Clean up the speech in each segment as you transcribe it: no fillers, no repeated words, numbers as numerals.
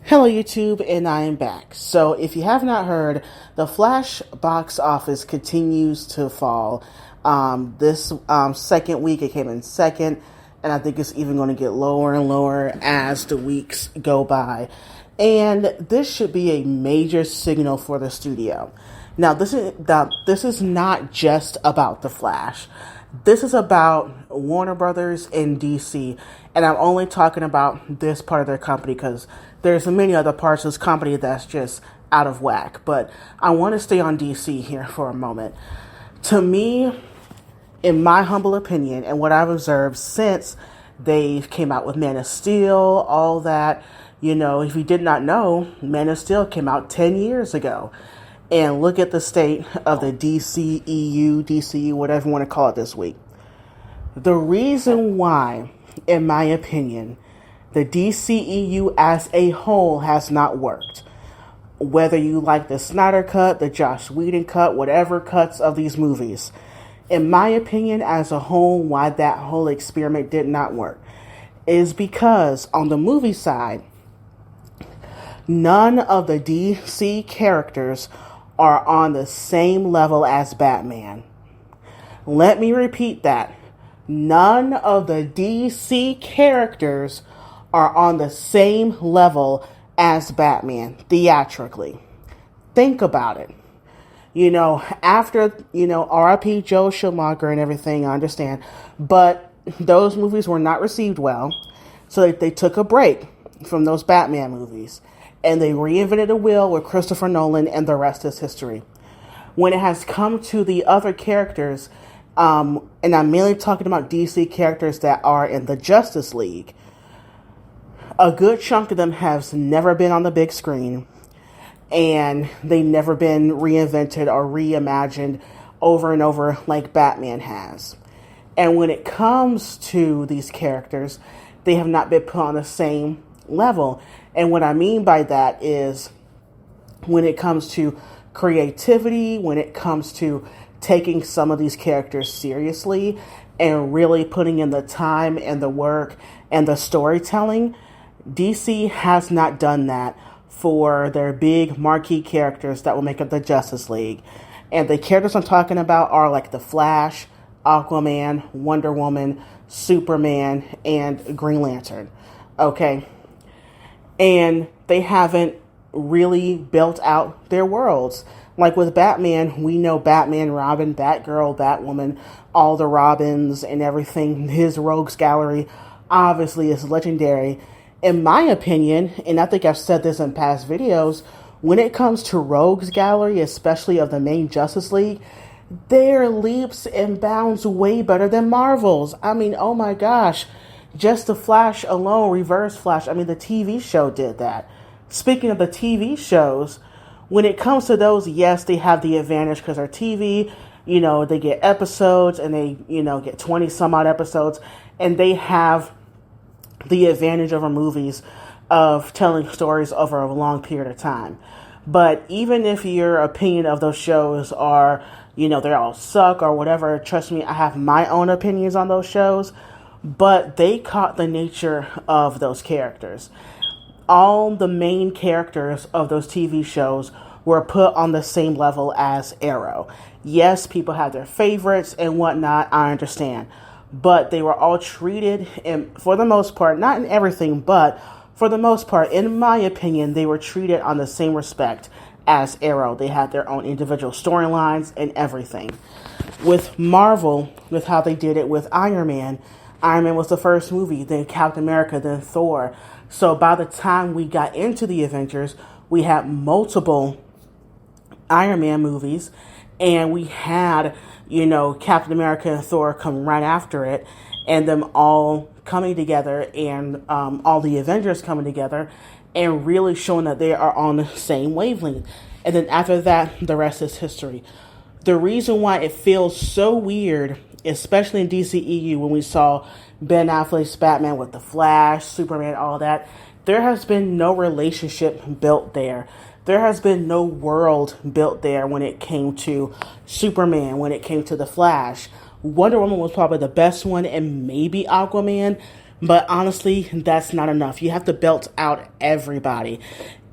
Hello YouTube, and I am back. So if you have not heard, the Flash box office continues to fall. This second week it came in second, and I think it's even going to get lower and lower as the weeks go by. And this should be a major signal for the studio. Now this is not just about the Flash. This is about Warner Brothers and DC, and I'm only talking about this part of their company because there's many other parts of this company that's just out of whack. But I want to stay on DC here for a moment. To me, in my humble opinion, and what I've observed since they came out with Man of Steel, all that, if you did not know, Man of Steel came out 10 years ago. And look at the state of the DCEU, whatever you want to call it this week. The reason why, in my opinion, the DCEU as a whole has not worked. Whether you like the Snyder cut, the Joss Whedon cut, whatever cuts of these movies. In my opinion, as a whole, why that whole experiment did not work is because on the movie side, none of the DC characters are on the same level as Batman. Let me repeat that. None of the DC characters are on the same level as Batman theatrically. Think about it. After, R.I.P. Joe Schumacher and everything, I understand. But those movies were not received well. So they took a break from those Batman movies. And they reinvented the wheel with Christopher Nolan, and the rest is history. When it has come to the other characters, and I'm mainly talking about DC characters that are in the Justice League, a good chunk of them has never been on the big screen, and they've never been reinvented or reimagined over and over like Batman has. And when it comes to these characters, they have not been put on the same level. And what I mean by that is when it comes to creativity, when it comes to taking some of these characters seriously and really putting in the time and the work and the storytelling, DC has not done that for their big marquee characters that will make up the Justice League. And the characters I'm talking about are like the Flash, Aquaman, Wonder Woman, Superman, and Green Lantern. Okay? And they haven't really built out their worlds. Like with Batman, we know Batman, Robin, Batgirl, Batwoman, all the Robins and everything. His rogues gallery obviously is legendary. In my opinion, and I think I've said this in past videos, when it comes to rogues gallery, especially of the main Justice League, they're leaps and bounds way better than Marvel's. I mean, oh my gosh. Just the Flash alone, Reverse Flash, the TV show did that. Speaking of the TV shows, when it comes to those, yes, they have the advantage because they're TV. They get episodes and they, get 20 some odd episodes. And they have the advantage over movies of telling stories over a long period of time. But even if your opinion of those shows are, they all suck or whatever, trust me, I have my own opinions on those shows. But they caught the nature of those characters. All the main characters of those TV shows were put on the same level as Arrow. Yes, people have their favorites and whatnot, I understand. But they were all treated, for the most part, not in everything, but for the most part, in my opinion, they were treated on the same respect as Arrow. They had their own individual storylines and everything. With Marvel, with how they did it with Iron Man was the first movie, then Captain America, then Thor. So by the time we got into the Avengers, we had multiple Iron Man movies, and we had, Captain America and Thor come right after it, and them all coming together, and all the Avengers coming together, and really showing that they are on the same wavelength. And then after that, the rest is history. The reason why it feels so weird, especially in DCEU, when we saw Ben Affleck's Batman with the Flash, Superman, all that, there has been no relationship built there. There has been no world built there when it came to Superman, when it came to the Flash. Wonder Woman was probably the best one, and maybe Aquaman. But honestly, that's not enough. You have to belt out everybody.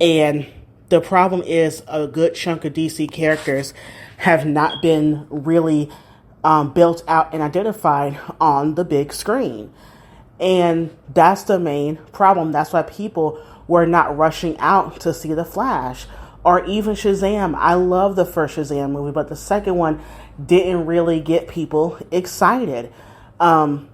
And the problem is a good chunk of DC characters have not been really built out and identified on the big screen. And that's the main problem. That's why people were not rushing out to see The Flash or even Shazam. I love the first Shazam movie, but the second one didn't really get people excited. So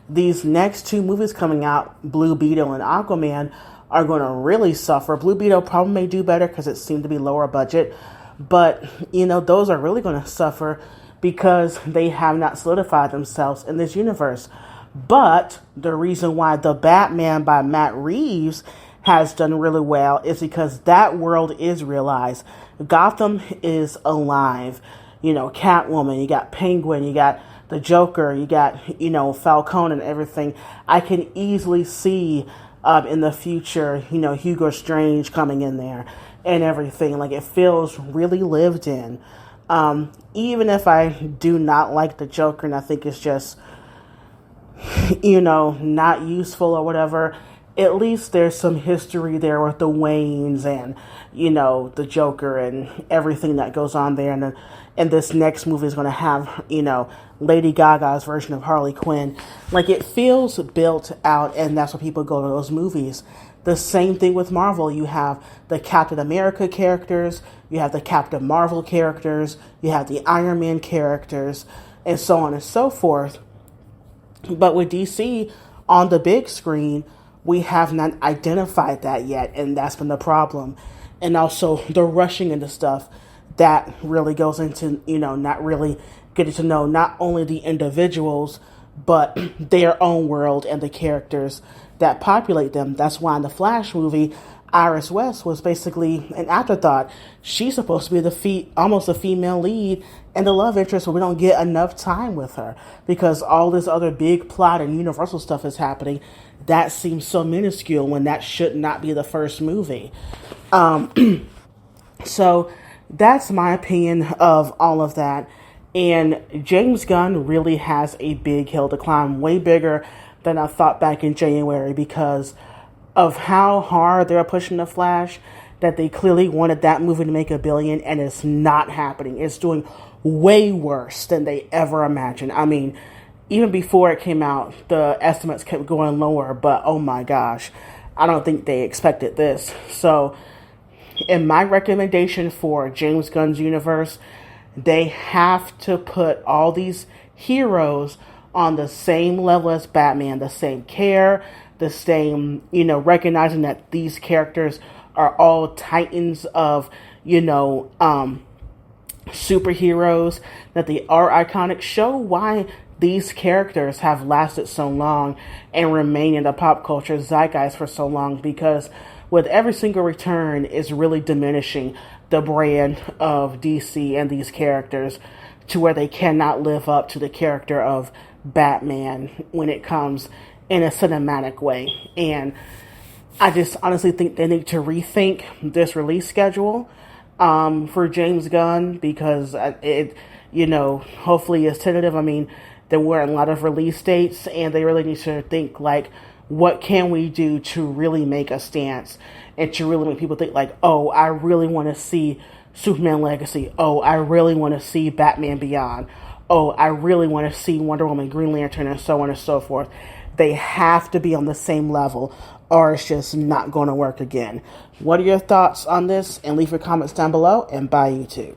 these next two movies coming out, Blue Beetle and Aquaman, are going to really suffer. Blue Beetle probably may do better because it seemed to be lower budget, but those are really going to suffer because they have not solidified themselves in this universe. But the reason why The Batman by Matt Reeves has done really well is because that world is realized. Gotham is alive. Catwoman, you got Penguin, you got the Joker, you got, Falcone and everything. I can easily see in the future, Hugo Strange coming in there and everything. Like, it feels really lived in. Even if I do not like the Joker and I think it's just, not useful or whatever, at least there's some history there with the Waynes and, the Joker and everything that goes on there. And this next movie is going to have, Lady Gaga's version of Harley Quinn. Like, it feels built out, and that's why people go to those movies. The same thing with Marvel. You have the Captain America characters, you have the Captain Marvel characters, you have the Iron Man characters, and so on and so forth. But with DC on the big screen, we have not identified that yet, and that's been the problem. And also the rushing into stuff that really goes into, not really getting to know not only the individuals, but their own world and the characters that populate them. That's why in the Flash movie, Iris West was basically an afterthought. She's supposed to be almost a female lead and the love interest, but we don't get enough time with her because all this other big plot and universal stuff is happening. That seems so minuscule when that should not be the first movie. So that's my opinion of all of that. And James Gunn really has a big hill to climb, way bigger than I thought back in January, because of how hard they're pushing The Flash, that they clearly wanted that movie to make $1 billion, and it's not happening. It's doing way worse than they ever imagined. I mean, even before it came out, the estimates kept going lower, but oh my gosh, I don't think they expected this. So, in my recommendation for James Gunn's universe, they have to put all these heroes on the same level as Batman, the same care, the same, recognizing that these characters are all titans of, superheroes, that they are iconic. Show why these characters have lasted so long and remain in the pop culture zeitgeist for so long, because with every single return is really diminishing the brand of DC and these characters to where they cannot live up to the character of Batman when it comes in a cinematic way. And I just honestly think they need to rethink this release schedule for James Gunn, because hopefully it's tentative. I mean, there were a lot of release dates, and they really need to think, like, what can we do to really make a stance and to really make people think, like, oh, I really want to see Superman Legacy. Oh, I really want to see Batman Beyond. Oh, I really want to see Wonder Woman, Green Lantern, and so on and so forth. They have to be on the same level, or it's just not going to work again. What are your thoughts on this? And leave your comments down below, and bye, YouTube.